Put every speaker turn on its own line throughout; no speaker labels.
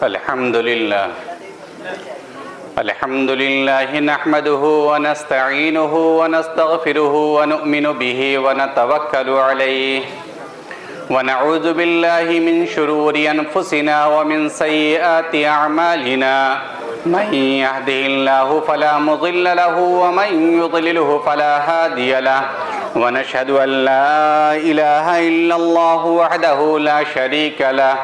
الحمد لله نحمده ونستعينه ونستغفره ونؤمن به ونتوكل عليه ونعوذ بالله من شرور أنفسنا ومن سيئات أعمالنا من يهده الله فلا مضل له ومن يضلله فلا هادي له ونشهد أن لا إله إلا الله وحده لا شريك له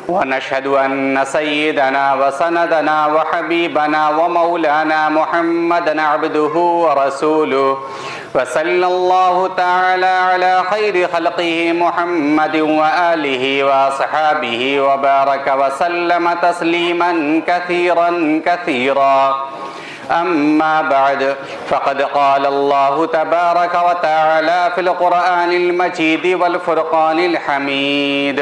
ونشهد أن سيدنا وسندنا وحبيبنا ومولانا محمدًا عبده ورسوله وصلى الله تعالى على خير خلقه محمد وآله وأصحابه وبارك وسلم تسليمًا كثيرًا كثيرًا. أما بعد فقد قال الله تبارك وتعالى في القرآن المجيد والفرقان الحميد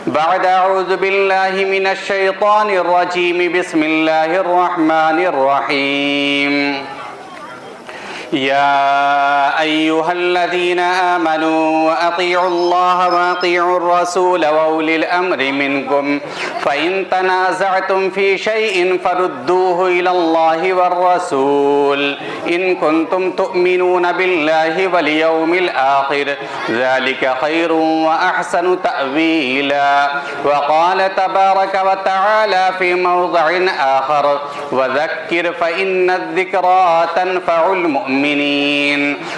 بعد أعوذ بالله من الشيطان الرجيم بسم الله الرحمن الرحيم. يا أيها الذين آمنوا أطيعوا الله وأطيعوا الرسول وأولي الأمر منكم فإن تنازعتم في شيء فردوه إلى الله والرسول إن كنتم تؤمنون بالله واليوم الآخر ذلك خير وأحسن تأويلا. وقال تبارك وتعالى في موضع آخر وذكر فإن الذكرى تنفع المؤمنين.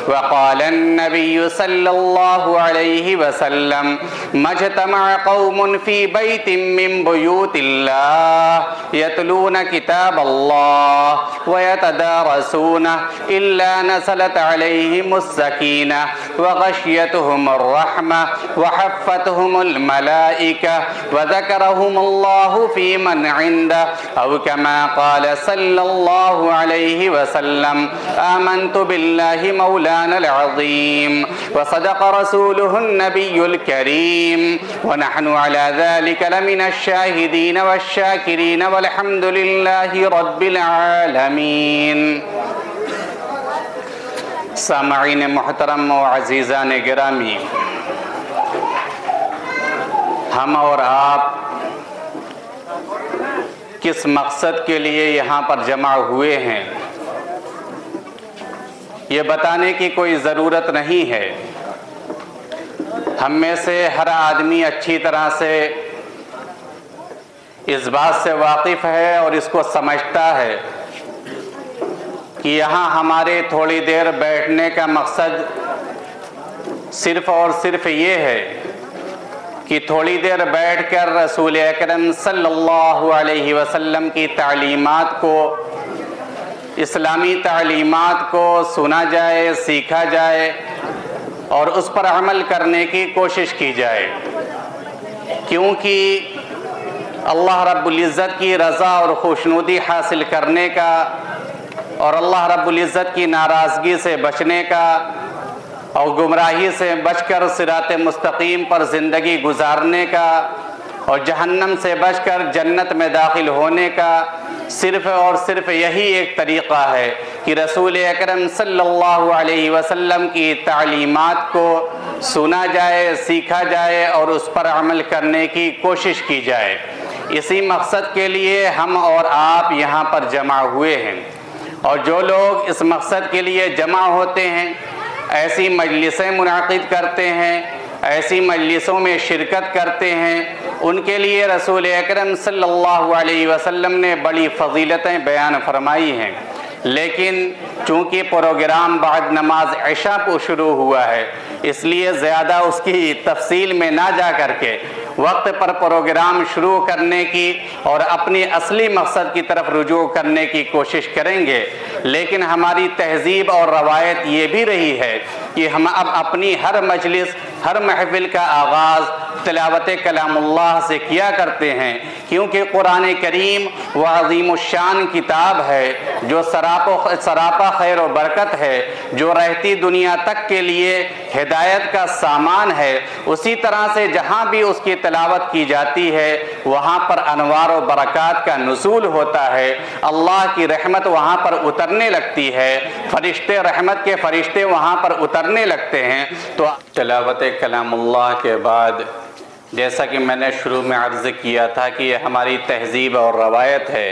وقال النبي صلى الله عليه وسلم ما اجتمع قوم في بيت من بيوت الله يتلون كتاب الله ويتدارسونه إلا نزلت عليهم السكينة وغشيتهم الرحمة وحفتهم الملائكة وذكرهم الله في من عنده أو كما قال صلى الله عليه وسلم آمنت بالله مولانا العظيم وصدق رسوله النبي الكريم ونحن على ذلك لمن الشاهدين والشاكرين والحمد لله رب العالمين. سامعین محترم و عزیزان گرامی، ہم اور آپ کس مقصد کے لیے یہاں پر جمع ہوئے ہیں یہ بتانے کی کوئی ضرورت نہیں ہے. ہم میں سے ہر آدمی اچھی طرح سے اس بات سے واقف ہے اور اس کو سمجھتا ہے کہ یہاں ہمارے تھوڑی دیر بیٹھنے کا مقصد صرف اور صرف یہ ہے کہ تھوڑی دیر بیٹھ کر رسول اکرم صلی اللہ علیہ وسلم کی تعلیمات کو، اسلامی تعلیمات کو سنا جائے، سیکھا جائے اور اس پر عمل کرنے کی کوشش کی جائے، کیونکہ اللہ رب العزت کی رضا اور خوشنودی حاصل کرنے کا اور اللہ رب العزت کی ناراضگی سے بچنے کا اور گمراہی سے بچ کر صراط مستقیم پر زندگی گزارنے کا اور جہنم سے بچ کر جنت میں داخل ہونے کا صرف اور صرف یہی ایک طریقہ ہے کہ رسول اکرم صلی اللہ علیہ وسلم کی تعلیمات کو سنا جائے، سیکھا جائے اور اس پر عمل کرنے کی کوشش کی جائے. اسی مقصد کے لیے ہم اور آپ یہاں پر جمع ہوئے ہیں، اور جو لوگ اس مقصد کے لیے جمع ہوتے ہیں، ایسی مجلسیں منعقد کرتے ہیں، ایسی مجلسوں میں شرکت کرتے ہیں، ان کے لیے رسول اکرم صلی اللہ علیہ وسلم نے بڑی فضیلتیں بیان فرمائی ہیں. لیکن چونکہ پروگرام بعد نماز عشاء کو شروع ہوا ہے، اس لیے زیادہ اس کی تفصیل میں نہ جا کر کے وقت پر پروگرام شروع کرنے کی اور اپنی اصلی مقصد کی طرف رجوع کرنے کی کوشش کریں گے. لیکن ہماری تہذیب اور روایت یہ بھی رہی ہے کہ ہم اب اپنی ہر مجلس، ہر محفل کا آغاز تلاوت کلام اللہ سے کیا کرتے ہیں، کیونکہ قرآن کریم وہ عظیم الشان کتاب ہے جو سراپا خیر و برکت ہے، جو رہتی دنیا تک کے لیے ہدایت کا سامان ہے. اسی طرح سے جہاں بھی اس کی تلاوت کی جاتی ہے وہاں پر انوار و برکات کا نزول ہوتا ہے، اللہ کی رحمت وہاں پر اترنے لگتی ہے، فرشتے رحمت کے فرشتے وہاں پر اترنے لگتے ہیں. تو تلاوت کلام اللہ کے بعد جیسا کہ میں نے شروع میں عرض کیا تھا کہ یہ ہماری تہذیب اور روایت ہے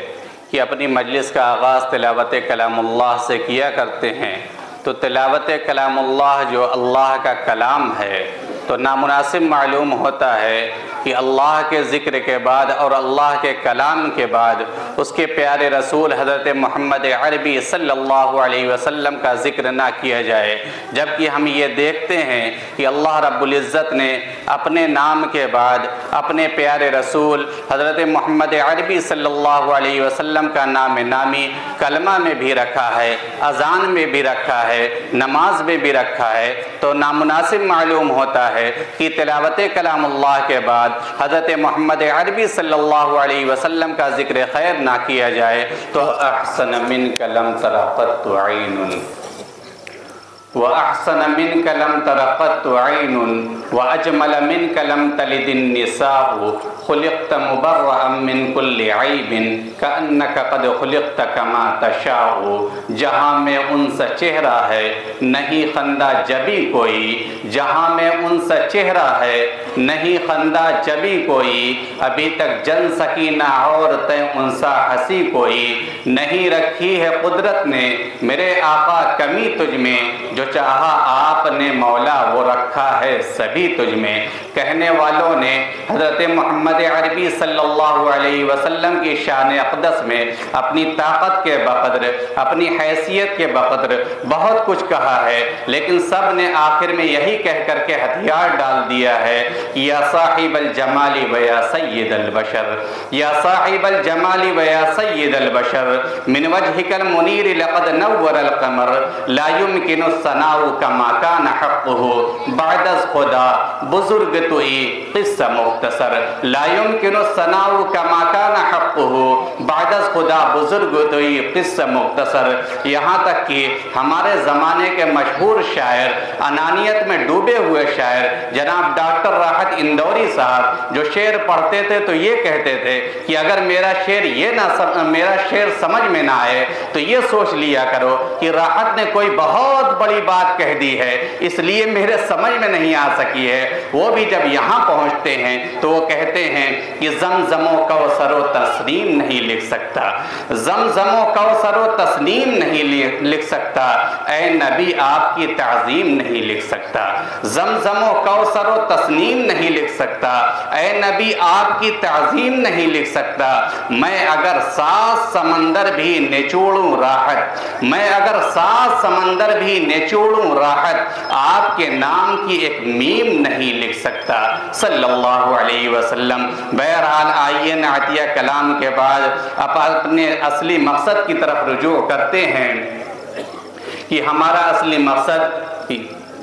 کہ اپنی مجلس کا آغاز تلاوت کلام اللہ سے کیا کرتے ہیں، تو تلاوت کلام اللہ جو اللہ کا کلام ہے تو نامناسب معلوم ہوتا ہے کہ اللہ کے ذکر کے بعد اور اللہ کے کلام کے بعد اس کے پیارے رسول حضرت محمد عربی صلی اللہ علیہ وسلم کا ذکر نہ کیا جائے، جبکہ ہم یہ دیکھتے ہیں کہ اللہ رب العزت نے اپنے نام کے بعد اپنے پیارے رسول حضرت محمد عربی صلی اللہ علیہ وسلم کا نام نامی کلمہ میں بھی رکھا ہے، اذان میں بھی رکھا ہے، نماز میں بھی رکھا ہے، تو نامناسب معلوم ہوتا ہے کہ تلاوت کلام اللہ کے بعد حضرت محمد عربی صلی اللہ علیہ وسلم کا ذکر خیر نہ کیا جائے تو احسن منک لم تر قط عین وَأَحْسَنَ مِنْكَ لَمْ تَرَ قَطُّ عَيْنٌ وَأَجْمَلَ مِنْكَ لَمْ تَلِدِ النِّسَاءُ خُلِقْتَ مُبَرَّأً مِنْ كُلِّ عَيْبٍ كَأَنَّكَ قَدْ خُلِقْتَ كَمَا تَشَاءُ۔ جہاں میں ان سا چہرہ ہے نہیں خندہ جبی کوئی، جہاں میں ان سا چہرہ ہے نہیں خندہ جبی کوئی، ابھی تک جن سکی نہ عورتیں ان سا ہنسی کوئی، نہیں رکھی ہے قدرت نے میرے آقا کمی تجھ میں، جو چاہا آپ نے مولا وہ رکھا ہے سبھی تجھ میں۔ کہنے والوں نے حضرت محمد عربی صلی اللہ علیہ وسلم کی شان اقدس میں اپنی طاقت کے بقدر، اپنی حیثیت کے بقدر بہت کچھ کہا ہے، لیکن سب نے آخر میں یہی کہہ کر کے ہتھیار ڈال دیا ہے، یا صاحب الجمال و یا سید البشر، یا صاحب الجمال و یا سید البشر، من وجهك المنیر لقد نور القمر، لا يمکن الثناء کما کان حقه، بعد از خدا بزرگ توئی قصہ مختصر، لا يمکن الثناء کما کان حقه، بعد از خدا بزرگ توئی قصہ مختصر۔ یہاں تک کہ ہمارے زمانے کے مشہور شاعر، انانیت میں ڈوبے ہوئے شاعر جناب ڈاکٹر راحت اندوری صاحب جو شعر پڑھتے تھے تو یہ کہتے تھے کہ اگر میرا شعر سمجھ میں نہ آئے تو یہ سوچ لیا کرو کہ راحت نے کوئی بہت بڑی بات کہہ دی ہے اس لیے میرے سمجھ میں نہیں آ سکی ہے۔ وہ بھی جب یہاں پہنچتے ہیں تو وہ کہتے ہیں کہ زمزم و کوثر و تسنیم نہیں لکھ سکتا، زمزم و کوثر و تسنیم نہیں لکھ سکتا، اے نبی آپ کی تعظیم نہیں لکھ سکتا، زمزم و کوثر و تسنیم نہیں لکھ سکتا، اے نبی آپ کی تعظیم نہیں لکھ سکتا۔ میں اگر 7 سمندر بھی نچوڑوں راحت، میں اگر 7 سمندر بھی نچوڑوں راحت، آپ کے نام کی ایک میم نہیں لکھ سکتا صلی اللہ علیہ وسلم۔ بہرحال آئیے نعتیہ کلام کے بعد اپنے اصلی مقصد کی طرف رجوع کرتے ہیں کہ ہمارا اصلی مقصد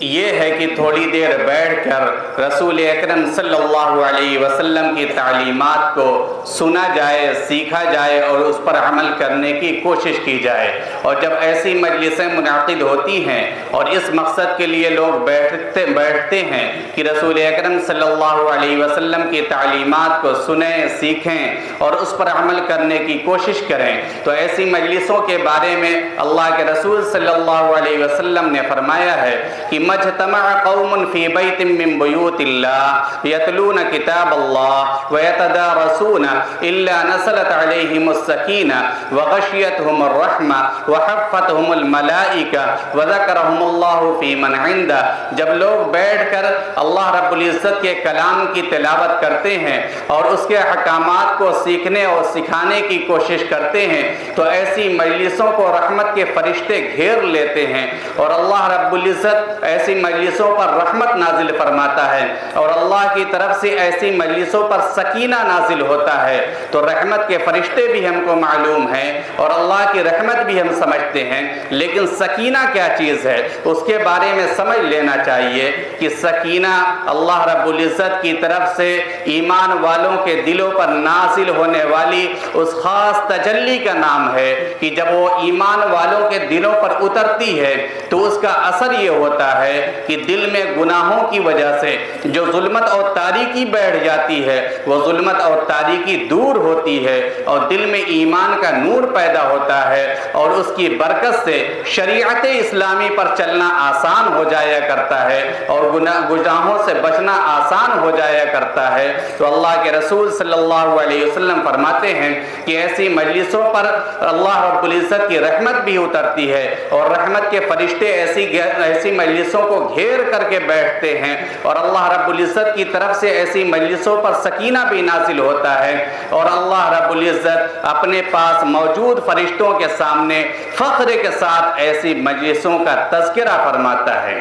یہ ہے کہ تھوڑی دیر بیٹھ کر رسول اکرم صلی اللہ علیہ وسلم کی تعلیمات کو سنا جائے، سیکھا جائے اور اس پر عمل کرنے کی کوشش کی جائے۔ اور جب ایسی مجلسیں منعقد ہوتی ہیں اور اس مقصد کے لیے لوگ بیٹھتے ہیں کہ رسول اکرم صلی اللہ علیہ وسلم کی تعلیمات کو سنیں، سیکھیں اور اس پر عمل کرنے کی کوشش کریں، تو ایسی مجلسوں کے بارے میں اللہ کے رسول صلی اللہ علیہ وسلم نے فرمایا ہے کہ مجتمع قوم فی بیت من بیوت اللہ یتلون کتاب اللہ ویتدارسون الا نزلت علیہم السکینہ وغشیتہم الرحمہ وحفتہم الملائکہ وذکرہم اللہ فی من عندہ۔ جب لوگ بیٹھ کر اللہ رب العزت کے کلام کی تلاوت کرتے ہیں اور اس کے احکامات کو سیکھنے اور سکھانے کی کوشش کرتے ہیں تو ایسی مجلسوں کو رحمت کے فرشتے گھیر لیتے ہیں اور اللہ رب العزت ایسی مجلسوں پر رحمت نازل فرماتا ہے اور اللہ کی طرف سے ایسی مجلسوں پر سکینہ نازل ہوتا ہے۔ تو رحمت کے فرشتے بھی ہم کو معلوم ہیں اور اللہ کی رحمت بھی ہم سمجھتے ہیں، لیکن سکینہ کیا چیز ہے اس کے بارے میں سمجھ لینا چاہیے کہ سکینہ اللہ رب العزت کی طرف سے ایمان والوں کے دلوں پر نازل ہونے والی اس خاص تجلی کا نام ہے کہ جب وہ ایمان والوں کے دلوں پر اترتی ہے تو اس کا اثر یہ ہوتا ہے ہے کہ دل میں گناہوں کی وجہ سے جو ظلمت اور تاریکی بیٹھ جاتی ہے وہ ظلمت اور تاریکی دور ہوتی ہے اور دل میں ایمان کا نور پیدا ہوتا ہے اور اس کی برکت سے شریعت اسلامی پر چلنا آسان ہو جایا کرتا ہے اور گناہوں سے بچنا آسان ہو جایا کرتا ہے۔ تو اللہ کے رسول صلی اللہ علیہ وسلم فرماتے ہیں کہ ایسی مجلسوں پر اللہ رب العزت کی رحمت بھی اترتی ہے اور رحمت کے فرشتے ایسی مجلسوں کو گھیر کر کے بیٹھتے ہیں اور اللہ رب العزت کی طرف سے ایسی مجلسوں پر سکینہ بھی نازل ہوتا ہے اور اللہ رب العزت اپنے پاس موجود فرشتوں کے سامنے فخر کے ساتھ ایسی مجلسوں کا تذکرہ فرماتا ہے۔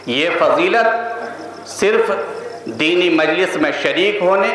یہ فضیلت صرف دینی مجلس میں شریک ہونے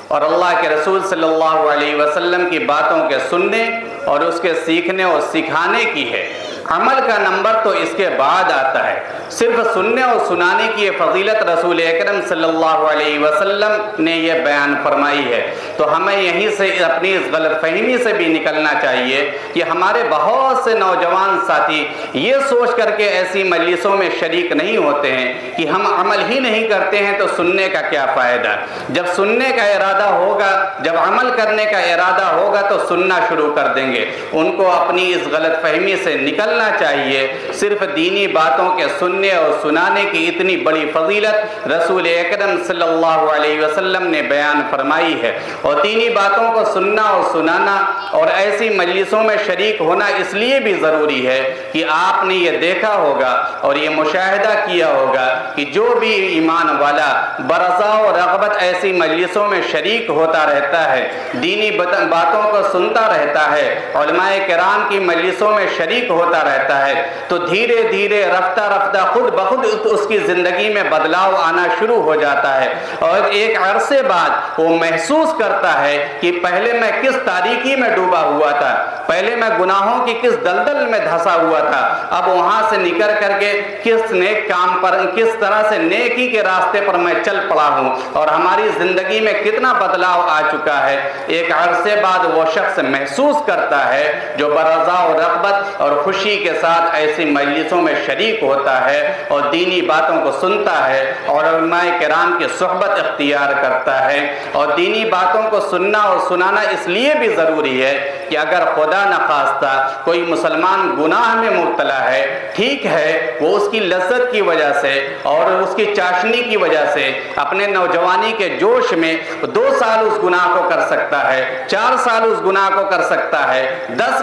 اور اللہ کے رسول صلی اللہ علیہ وسلم کی باتوں کے سننے اور اس کے سیکھنے اور سکھانے کی ہے۔ عمل کا نمبر تو اس کے بعد آتا ہے۔ صرف سننے اور سنانے کی یہ فضیلت رسول اکرم صلی اللہ علیہ وسلم نے یہ بیان فرمائی ہے، تو ہمیں یہیں سے اپنی اس غلط فہمی سے بھی نکلنا چاہیے کہ ہمارے بہت سے نوجوان ساتھی یہ سوچ کر کے ایسی مجلسوں میں شریک نہیں ہوتے ہیں کہ ہم عمل ہی نہیں کرتے ہیں تو سننے کا کیا فائدہ۔ جب سننے کا ارادہ ہوگا، جب عمل کرنے کا ارادہ ہوگا تو سننا شروع کر دیں گے۔ ان کو اپنی اس غلط فہمی سے نکلنا چاہیے۔ صرف دینی باتوں کے سننے اور سنانے کی اتنی بڑی فضیلت رسول اکرم صلی اللہ علیہ وسلم نے بیان فرمائی ہے، اور دینی باتوں کو سننا اور سنانا اور ایسی مجلسوں میں شریک ہونا اس لیے بھی ضروری ہے کہ آپ نے یہ دیکھا ہوگا اور یہ مشاہدہ کیا ہوگا کہ جو بھی ایمان والا برضا و رغبت ایسی مجلسوں میں شریک ہوتا رہتا ہے، دینی باتوں کو سنتا رہتا ہے، علماء کرام کی مجلسوں میں شریک ہوتا رہتا ہے، تو دھیرے دھیرے رفتہ رفتہ خود بخود اس کی زندگی میں بدلاؤ آنا شروع ہو جاتا ہے اور ایک عرصے بعد وہ محسوس کرتا ہے کہ پہلے میں کس تاریکی میں ڈوبا ہوا تھا، پہلے میں گناہوں کی کس دلدل میں دھسا ہوا تھا، اب وہاں سے نکل کر کے کس نیک کام پر، کس طرح سے نیکی کے راستے پر میں چل پڑا ہوں اور ہماری زندگی میں کتنا بدلاؤ آ چکا ہے۔ ایک عرصے بعد وہ شخص محسوس کرتا ہے جو برضا و رغبت اور خوشی کے ساتھ ایسی مجلسوں میں شریک ہوتا ہے اور دینی باتوں کو سنتا ہے اور علماء کرام کی صحبت اختیار کرتا ہے۔ اور دینی باتوں کو سننا اور سنانا اس لیے بھی ضروری ہے کہ اگر خدا نخواستہ کوئی مسلمان گناہ میں مبتلا ہے، ٹھیک ہے وہ اس کی لذت کی وجہ سے اور اس کی چاشنی کی وجہ سے اپنے نوجوانی کے جوش میں 2 سال اس گناہ کو کر سکتا ہے، 4 سال اس گناہ کو کر سکتا ہے، 10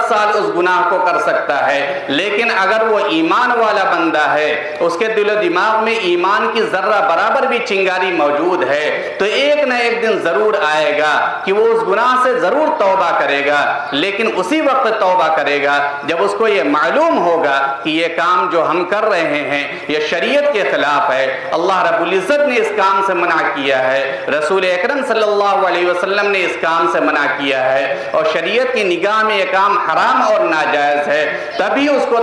سال اس گناہ کو کر سکتا ہے، لیکن اگر وہ ایمان والا بندہ ہے، اس کے دل و دماغ میں ایمان کی ذرہ برابر بھی چنگاری موجود ہے، تو ایک نہ ایک دن ضرور آئے گا کہ وہ اس گناہ سے ضرور توبہ کرے گا، لیکن اسی وقت توبہ کرے گا جب اس کو یہ معلوم ہوگا کہ یہ کام جو ہم کر رہے ہیں یہ شریعت کے خلاف ہے، اللہ رب العزت نے اس کام سے منع کیا ہے، رسول اکرم صلی اللہ علیہ وسلم نے اس کام سے منع کیا ہے اور شریعت کی نگاہ میں یہ کام حرام اور ناجائز ہے، تبھی اس کو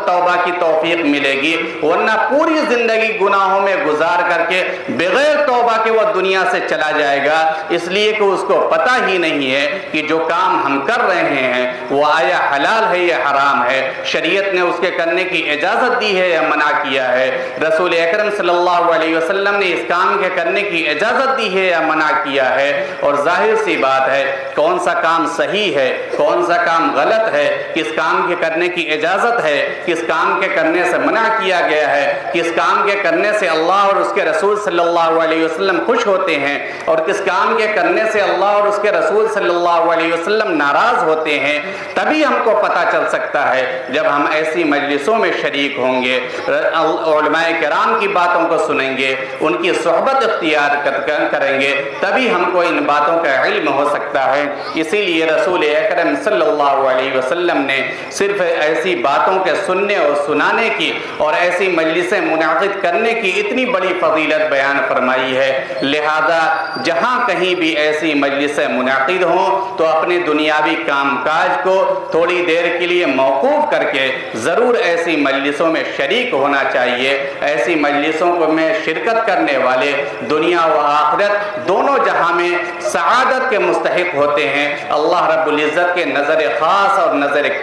توبہ کی توفیق ملے گی، ورنہ پوری زندگی گناہوں میں گزار کر کے بغیر توبہ کے وہ دنیا سے چلا جائے گا، اس لیے کہ اس کو پتہ ہی نہیں ہے کہ جو کام ہم کر رہے ہیں وہ آیا حلال ہے یا حرام ہے، شریعت نے اس کے کرنے کی اجازت دی ہے یا منع کیا ہے، رسول اکرم صلی اللہ علیہ وسلم نے اس کام کے کرنے کی اجازت دی ہے یا منع کیا ہے، اور ظاہر سی بات ہے کون سا کام صحیح ہے، کون سا کام غلط ہے، کس کام کے کرنے کی اجازت ہے، کس کام کے کرنے سے منع کیا گیا ہے، کس کام کے کرنے سے اللہ اور اس کے رسول صلی اللہ علیہ وسلم خوش ہوتے ہیں اور کس کام کے کرنے سے اللہ اور اس کے رسول صلی اللہ علیہ وسلم ناراض ہوتے ہیں، تبھی ہم کو پتہ چل سکتا ہے جب ہم ایسی مجلسوں میں شریک ہوں گے، علماء کرام کی باتوں کو سنیں گے، ان کی صحبت اختیار کریں گے، تبھی ہم کو ان باتوں کا علم ہو سکتا ہے۔ اسی لیے رسول اکرم صلی اللہ علیہ وسلم نے صرف ایسی باتوں کے سننے اور سنانے کی اور ایسی مجلسیں منعقد کرنے کی اتنی بڑی فضیلت بیان فرمائی ہے، لہذا جہاں کہیں بھی ایسی مجلسیں منعقد ہوں تو اپنے دنیاوی کام کاج کو تھوڑی دیر کے لیے موقوف کر کے ضرور ایسی مجلسوں میں شریک ہونا چاہیے۔ ایسی مجلسوں میں شرکت کرنے والے دنیا و آخرت دونوں جہاں میں سعادت کے مستحق ہوتے ہیں، اللہ رب العزت کے نظر خاص اور نظر